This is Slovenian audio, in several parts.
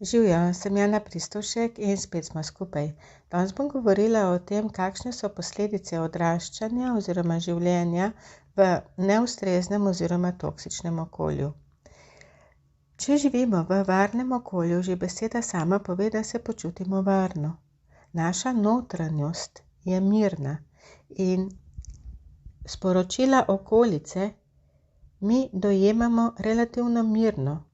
Živjo, sem Jana Pristovšek in spet smo skupaj. Danes bom govorila o tem, kakšne so posledice odraščanja oziroma življenja v neustreznem oziroma toksičnem okolju. Če živimo v varnem okolju, že beseda sama pove, da se počutimo varno. Naša notranjost je mirna in sporočila okolice mi dojemamo relativno mirno.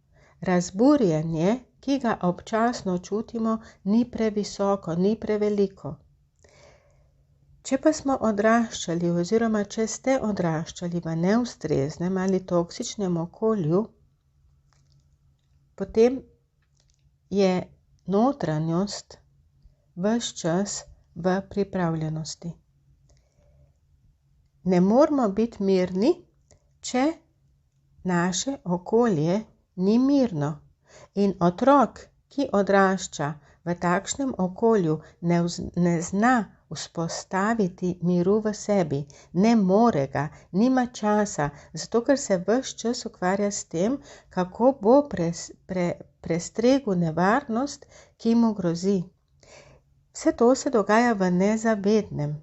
Razburjenje, ki ga občasno čutimo, ni previsoko, ni preveliko. Če pa smo odraščali oziroma če ste odraščali v neustreznem ali toksičnem okolju, potem je notranjost ves čas v pripravljenosti. Ne moramo biti mirni, če naše okolje ni mirno. In otrok, ki odrašča v takšnem okolju, ne zna vzpostaviti miru v sebi, ne more ga, nima časa, zato ker se ves čas ukvarja s tem, kako bo prestregel nevarnost, ki mu grozi. Vse to se dogaja v nezavednem.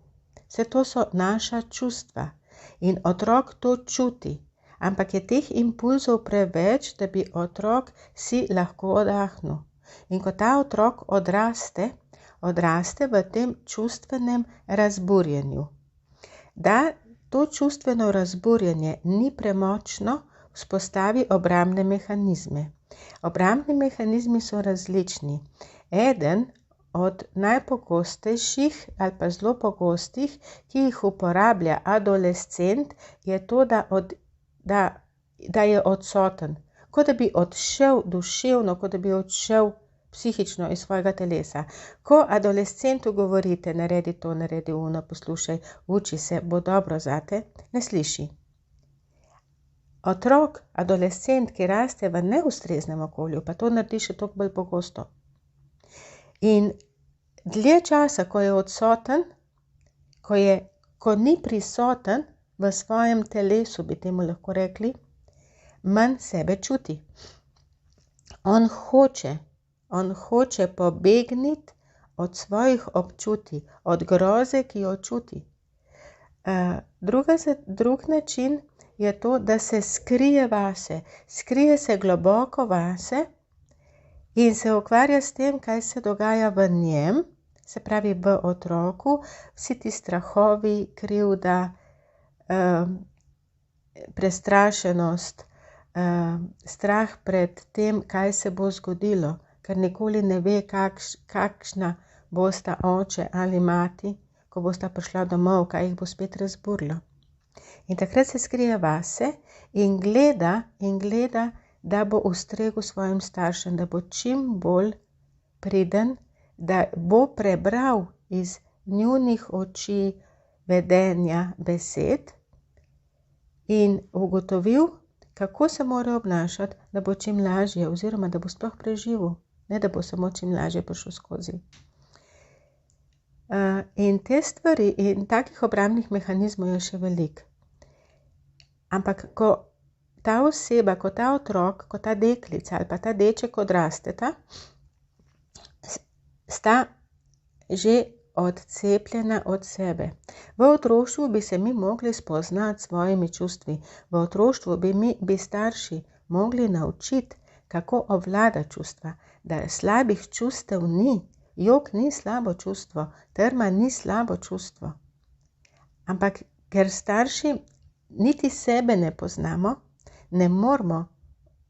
Vse to so naša čustva in otrok to čuti. Ampak je teh impulzov preveč, da bi otrok si lahko oddahnil. In ko ta otrok odraste v tem čustvenem razburjenju. Da to čustveno razburjenje ni premočno, vzpostavi obrambne mehanizme. Obrambni mehanizmi so različni. Eden od najpogostejših ali pa zelo pogostih, ki jih uporablja adolescent, je to, da je odsoten, kot da bi odšel duševno, kot da bi odšel psihično iz svojega telesa. Ko adolescentu govorite, naredi to, naredi ono, poslušaj, uči se, bo dobro zate, ne sliši. Otrok, adolescent, ki raste v neustreznem okolju, pa to naredi še toliko bolj pogosto. In dlje časa, ko je odsoten, ko ni prisoten v svojem telesu, bi temu lahko rekli, manj sebe čuti. On hoče pobegniti od svojih občutij, od groze, ki jo čuti. Drug način je to, da se skrije vase. Skrije se globoko vase in se ukvarja s tem, kaj se dogaja v njem, se pravi v otroku, vsi ti strahovi, krivda, prestrašenost, strah pred tem, kaj se bo zgodilo, ker nikoli ne ve, kakšna bosta oče ali mati, ko bosta prišla domov, kaj jih bo spet razburilo. In takrat se skrije vase in gleda, da bo ustregel svojim staršem, da bo čim bolj priden, da bo prebral iz njunih oči vedenja besed in ugotovil, kako se mora obnašati, da bo čim lažje oziroma da bo sploh preživel, ne da bo samo čim lažje prišel skozi. In te stvari in takih obrambnih mehanizmov je še veliko. Ampak ko ta oseba, ko ta otrok, ko ta deklica ali pa ta deček odrasteta, sta že odcepljena od sebe. V otroštvu bi se mi mogli spoznati s svojimi čustvi. V otroštvu bi starši mogli naučiti, kako obvlada čustva, da slabih čustev ni. Jok ni slabo čustvo, trma ni slabo čustvo. Ampak ker starši niti sebe ne poznamo, ne moramo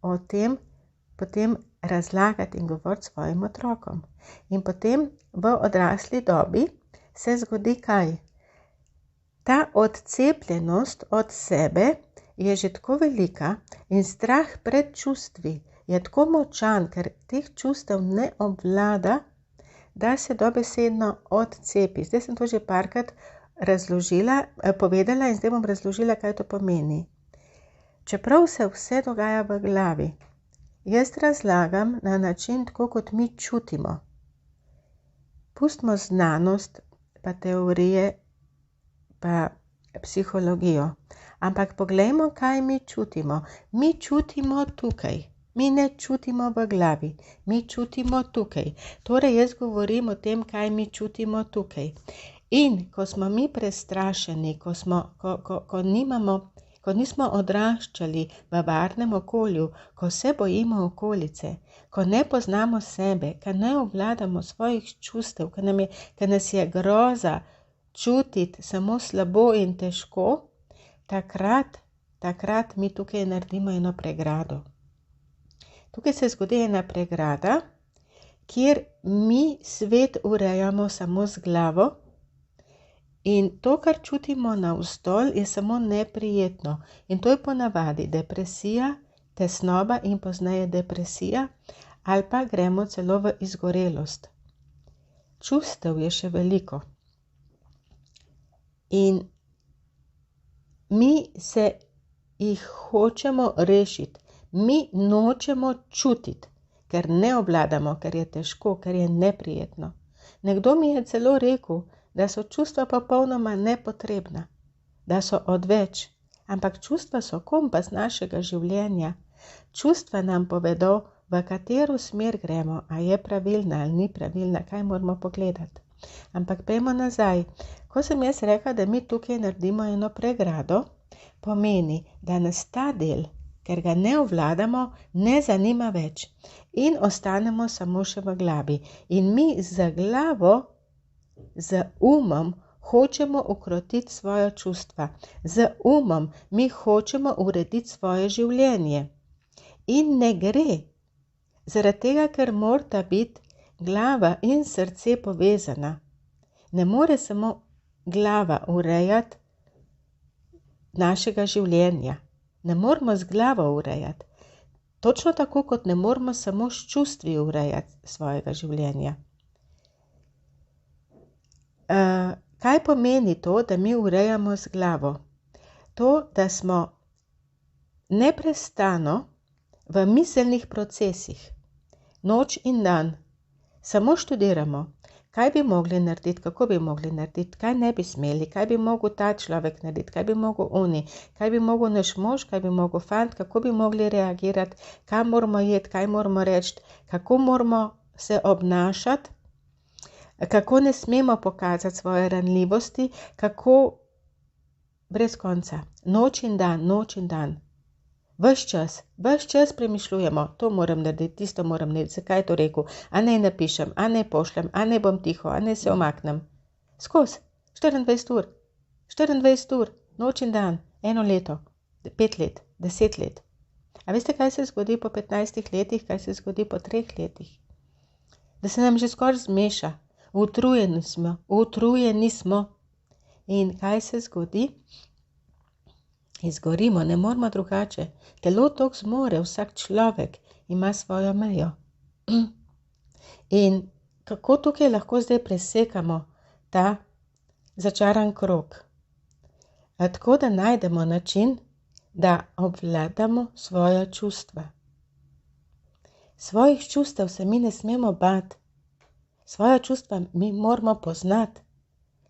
o tem potem razlagati in govoriti svojim otrokom. In potem v odrasli dobi se zgodi kaj? Ta odcepljenost od sebe je že tako velika in strah pred čustvi je tako močan, ker teh čustev ne obvlada, da se dobesedno odcepi. Zdaj sem to že parkrat povedala in zdaj bom razložila, kaj to pomeni. Čeprav se vse dogaja v glavi, jaz razlagam na način, tako kot mi čutimo. Pustimo znanost, pa teorije, pa psihologijo. Ampak poglejmo, kaj mi čutimo. Mi čutimo tukaj. Mi ne čutimo v glavi, mi čutimo tukaj. Torej jaz govorim o tem, kaj mi čutimo tukaj. In ko smo mi prestrašeni, ko nismo odraščali v varnem okolju, ko se bojimo okolice, ko ne poznamo sebe, ko ne obvladamo svojih čustev, ko nas je groza čutiti samo slabo in težko, takrat mi tukaj naredimo eno pregrado. Tukaj se zgodi ena pregrada, kjer mi svet urejamo samo z glavo in to, kar čutimo navzdol, je samo neprijetno. In to je ponavadi depresija, tesnoba in pozneje depresija, ali pa gremo celo v izgorelost. Čustev je še veliko. In mi se jih hočemo rešiti. Mi nočemo čutiti, ker ne obvladamo, ker je težko, ker je neprijetno. Nekdo mi je celo rekel, da so čustva popolnoma nepotrebna, da so odveč, ampak čustva so kompas našega življenja. Čustva nam povedo, v katero smer gremo, a je pravilna ali ni pravilna, kaj moramo pogledati. Ampak pejmo nazaj. Ko sem jaz rekla, da mi tukaj naredimo eno pregrado, pomeni, da nas ta del, ker ga ne obvladamo, ne zanima več in ostanemo samo še v glavi. In mi z glavo, z umom hočemo ukrotiti svoja čustva. Z umom mi hočemo urediti svoje življenje. In ne gre, zaradi tega, ker morata biti glava in srce povezana. Ne more samo glava urejati našega življenja. Ne moramo z glavo urejati. Točno tako, kot ne moramo samo s čustvi urejati svojega življenja. Kaj pomeni to, da mi urejamo z glavo? To, da smo neprestano v miselnih procesih, noč in dan, samo študiramo, kaj bi mogli narediti, kako bi mogli narediti, kaj ne bi smeli, kaj bi mogel ta človek narediti, kaj bi mogel oni, kaj bi mogel naš mož, kaj bi mogel fant, kako bi mogli reagirati, kaj moramo jeti, kaj moramo reči, kako moramo se obnašati, kako ne smemo pokazati svoje ranljivosti, kako brez konca, noč in dan. Ves čas premišljujemo, to moram narediti, tisto moram narediti, zakaj je to rekel, a ne napišem, a ne pošljem, a ne bom tiho, a ne se omaknem. Skozi, 24 ur, noč in dan, 1 leto, 5 let, 10 let. A veste, kaj se zgodi po 15 letih, kaj se zgodi po 3 letih? Da se nam že skoraj zmeša, utrujeni smo. In kaj se zgodi? Izgorimo, ne moramo drugače. Telo toliko zmore, vsak človek ima svojo mejo. In kako tukaj lahko zdaj presekamo ta začaran krog? Tako da najdemo način, da obvladamo svoja čustva. Svojih čustev se mi ne smemo bati. Svoja čustva mi moramo poznati.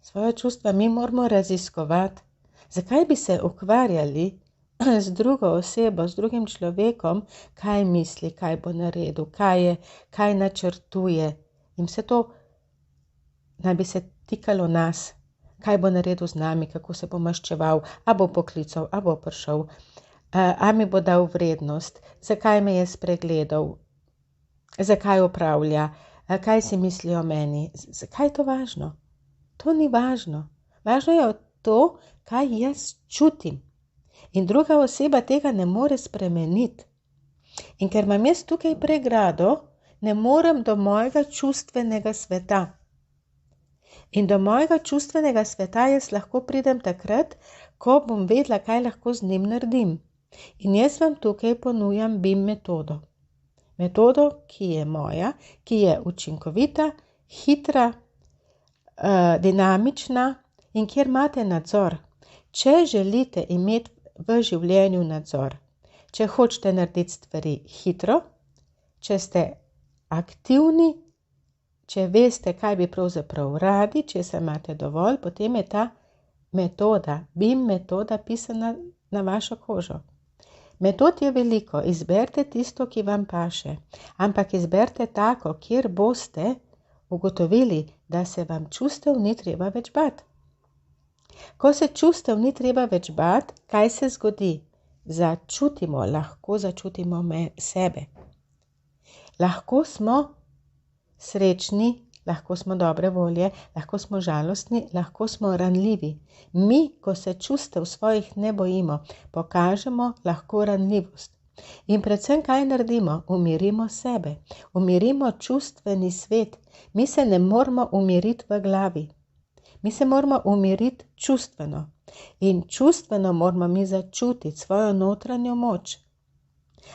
Svoja čustva mi moramo raziskovati. Zakaj bi se ukvarjali z drugo osebo, z drugim človekom, kaj misli, kaj bo naredil, kaj načrtuje. In vse to naj bi se tikalo nas, kaj bo naredil z nami, kako se bo maščeval, a bo poklical, a bo prišel, a mi bo dal vrednost, zakaj me je spregledal, zakaj upravlja, kaj si misli o meni. Zakaj je to važno? To ni važno. Važno je to, kaj jaz čutim. In druga oseba tega ne more spremeniti. In ker imam jaz tukaj pregrado, ne morem do mojega čustvenega sveta. In do mojega čustvenega sveta jaz lahko pridem takrat, ko bom vedela, kaj lahko z njim naredim. In jaz vam tukaj ponujam BIM metodo. Metodo, ki je moja, ki je učinkovita, hitra, dinamična in kjer imate nadzor. Če želite imeti v življenju nadzor, če hočete narediti stvari hitro, če ste aktivni, če veste, kaj bi pravzaprav radi, če se imate dovolj, potem je ta metoda, BIM metoda pisana na vašo kožo. Metod je veliko, izberite tisto, ki vam paše, ampak izberite tako, kjer boste ugotovili, da se vam čustev ni treba več bati. Ko se čustev ni treba več bati, kaj se zgodi? Lahko začutimo sebe. Lahko smo srečni, lahko smo dobre volje, lahko smo žalostni, lahko smo ranljivi. Mi, ko se čustev svojih ne bojimo, pokažemo lahko ranljivost. In predvsem, kaj naredimo? Umirimo sebe, umirimo čustveni svet. Mi se ne moramo umiriti v glavi. Mi se moramo umiriti čustveno. In čustveno moramo mi začutiti svojo notranjo moč.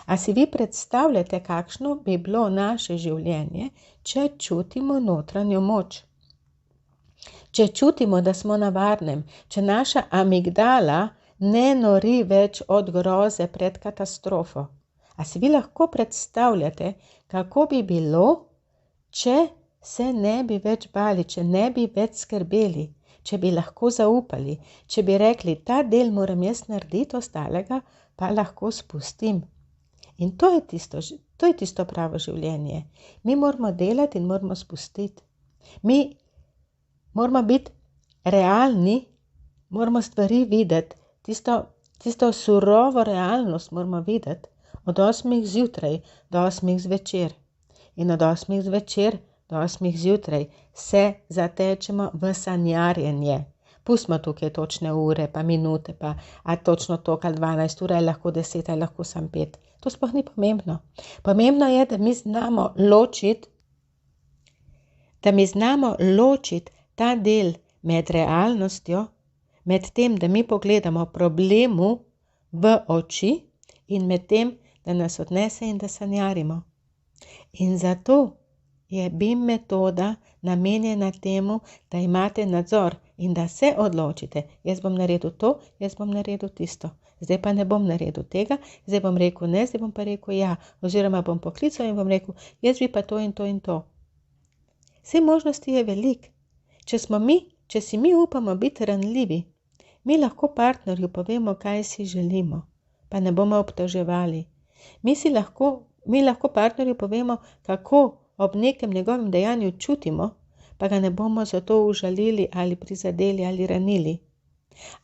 A si vi predstavljate, kakšno bi bilo naše življenje, če čutimo notranjo moč? Če čutimo, da smo na varnem, če naša amigdala ne nori več od groze pred katastrofo. A si vi lahko predstavljate, kako bi bilo, če se ne bi več bali, če ne bi več skrbeli, če bi lahko zaupali, če bi rekli, ta del moram jaz narediti, ostalega pa lahko spustim. In to je tisto pravo življenje. Mi moramo delati in moramo spustiti. Mi moramo biti realni, moramo stvari videti, tisto surovo realnost moramo videti od 8 zjutraj do 8 zvečer. In od 8 zvečer do 8 zjutraj se zatečemo v sanjarjenje. Pustimo tukaj točne ure, pa minute, pa a točno toliko ali 12 ur, ali lahko 10, ali lahko samo 5. To sploh ni pomembno. Pomembno je, da mi znamo ločiti ta del med realnostjo, med tem, da mi pogledamo problemu v oči in med tem, da nas odnese in da sanjarimo. In zato je BIM metoda namenjena temu, da imate nadzor in da se odločite. Jaz bom naredil to, jaz bom naredil tisto. Zdaj pa ne bom naredil tega, zdaj bom rekel ne, zdaj bom pa rekel ja. Oziroma bom poklical in bom rekel, jaz bi pa to in to in to. Vse možnosti je veliko. Če si mi upamo biti ranljivi, mi lahko partnerju povemo, kaj si želimo, pa ne bomo obtoževali. Mi lahko partnerju povemo, kako ob nekem njegovem dejanju čutimo, pa ga ne bomo zato užalili ali prizadeli ali ranili.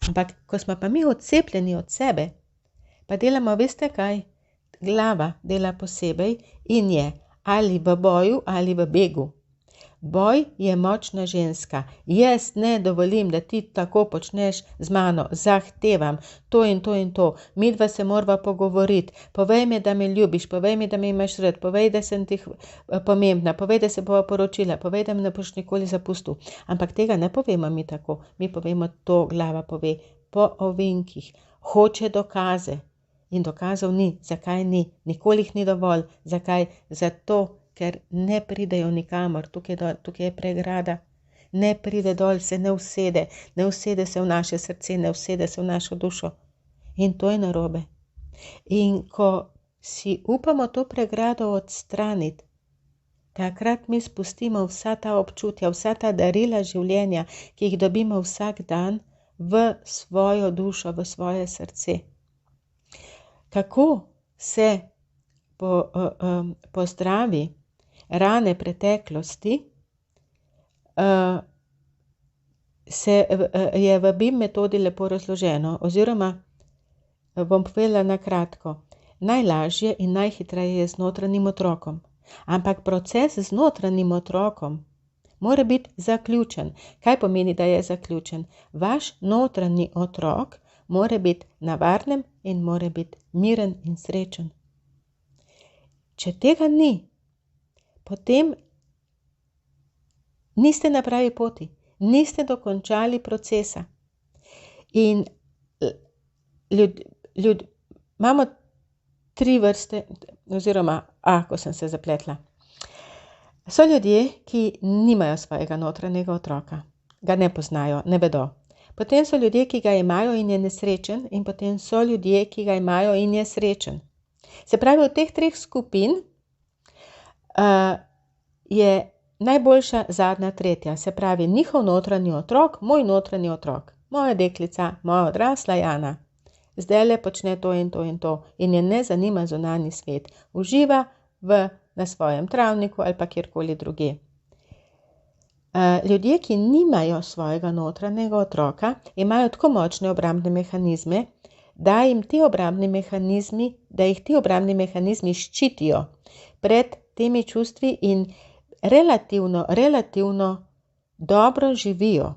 Ampak, ko smo pa mi odcepljeni od sebe, pa delamo, veste kaj, glava dela posebej in je ali v boju ali v begu. Boj je močna ženska. Jaz ne dovolim, da ti tako počneš z mano. Zahtevam to in to in to. Midva se morava pogovoriti. Povej mi, da me ljubiš. Povej mi, da me imaš rad. Povej, da sem ti pomembna. Povej, da se bova poročila. Povej, da me ne boš nikoli zapustil. Ampak tega ne povemo mi tako. Mi povemo to, glava pove. Po ovinkih. Hoče dokaze. In dokazov ni. Zakaj ni? Nikoli jih ni dovolj. Zakaj? Zato, ker ne pridejo nikamor, tukaj je pregrada, ne pride dol, se ne usede se v naše srce, ne usede se v našo dušo. In to je narobe. In ko si upamo to pregrado odstraniti, takrat mi spustimo vsa ta občutja, vsa ta darila življenja, ki jih dobimo vsak dan v svojo dušo, v svoje srce. Kako se pozdravi rane preteklosti, je v BIM metodi lepo razloženo, oziroma bom povedala na kratko. Najlažje in najhitreje je z notranjim otrokom, ampak proces z notranjim otrokom mora biti zaključen. Kaj pomeni, da je zaključen? Vaš notranji otrok mora biti na varnem in mora biti miren in srečen. Če tega ni, potem niste na pravi poti, niste dokončali procesa. In imamo 3 vrste, oziroma, ko sem se zapletla. So ljudje, ki nimajo svojega notranjega otroka, ga ne poznajo, ne vedo. Potem so ljudje, ki ga imajo in je nesrečen, in potem so ljudje, ki ga imajo in je srečen. Se pravi, od teh 3 skupin je najboljša zadnja 3. Se pravi, njihov notranji otrok, moj notranji otrok, moja deklica, moja odrasla Jana. zdajle počne to in to in to in je ne zanima zunanji svet. Uživa na svojem travniku ali pa kjerkoli druge. Ljudje, ki nimajo svojega notranjega otroka, imajo tako močne obrambne mehanizme, da jih ti obrambni mehanizmi ščitijo pred temi čustvi in relativno dobro živijo.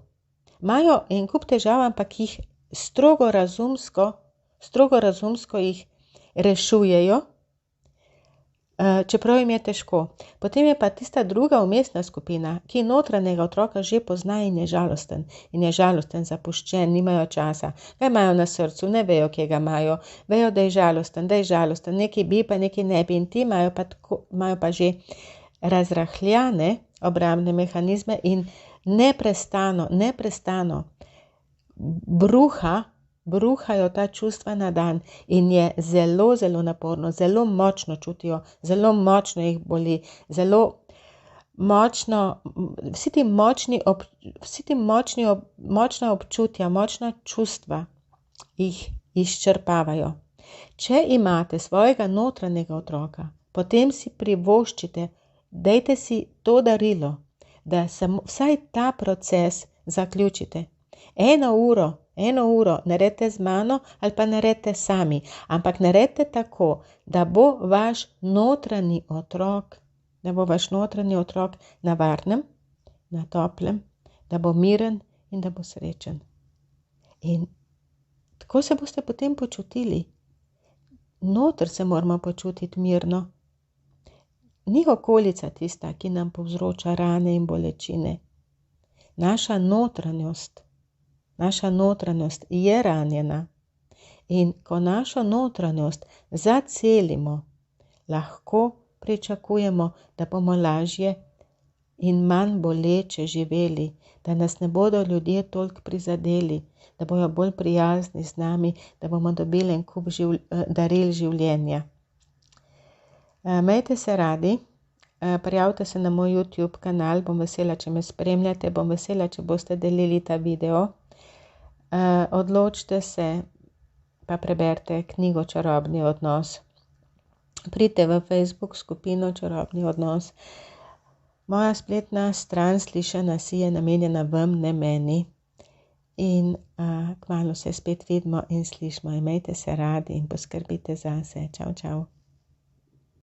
Imajo en kup težav, ampak jih strogo razumsko jih rešujejo, čeprav jim je težko. Potem je pa tista druga umestna skupina, ki notranjega otroka že pozna in je žalosten. In je žalosten, zapuščen, nimajo časa. Kaj imajo na srcu, ne vejo, kje ga imajo. Vejo, da je žalosten, nekaj bi pa nekaj ne bi. In ti imajo pa že razrahljane obrambne mehanizme in neprestano bruhajo ta čustva na dan in je zelo, zelo naporno, zelo močno čutijo, zelo močno jih boli, zelo močno, močna občutja, močna čustva jih izčrpavajo. Če imate svojega notranjega otroka, potem si privoščite, dajte si to darilo, da vsaj ta proces zaključite. Eno uro naredite z mano ali pa naredite sami, ampak naredite tako, da bo vaš notranji otrok na varnem, na toplem, da bo miren in da bo srečen. In tako se boste potem počutili. Noter se moramo počutiti mirno. Ni okolica tista, ki nam povzroča rane in bolečine. Naša notranjost je ranjena. In ko našo notranjost zacelimo, lahko pričakujemo, da bomo lažje in manj boleče živeli, da nas ne bodo ljudje toliko prizadeli, da bojo bolj prijazni z nami, da bomo dobili en kup daril življenja. Imejte se radi, prijavite se na moj YouTube kanal, bom vesela, če me spremljate, bom vesela, če boste delili ta video. Odločite se, pa preberite knjigo Čarobni odnos. Pridite v Facebook skupino Čarobni odnos. Moja spletna stran Slišana si je namenjena vam, ne meni. In kmalu se spet vidimo in slišimo. Imejte se radi in poskrbite zase. Čau, čau.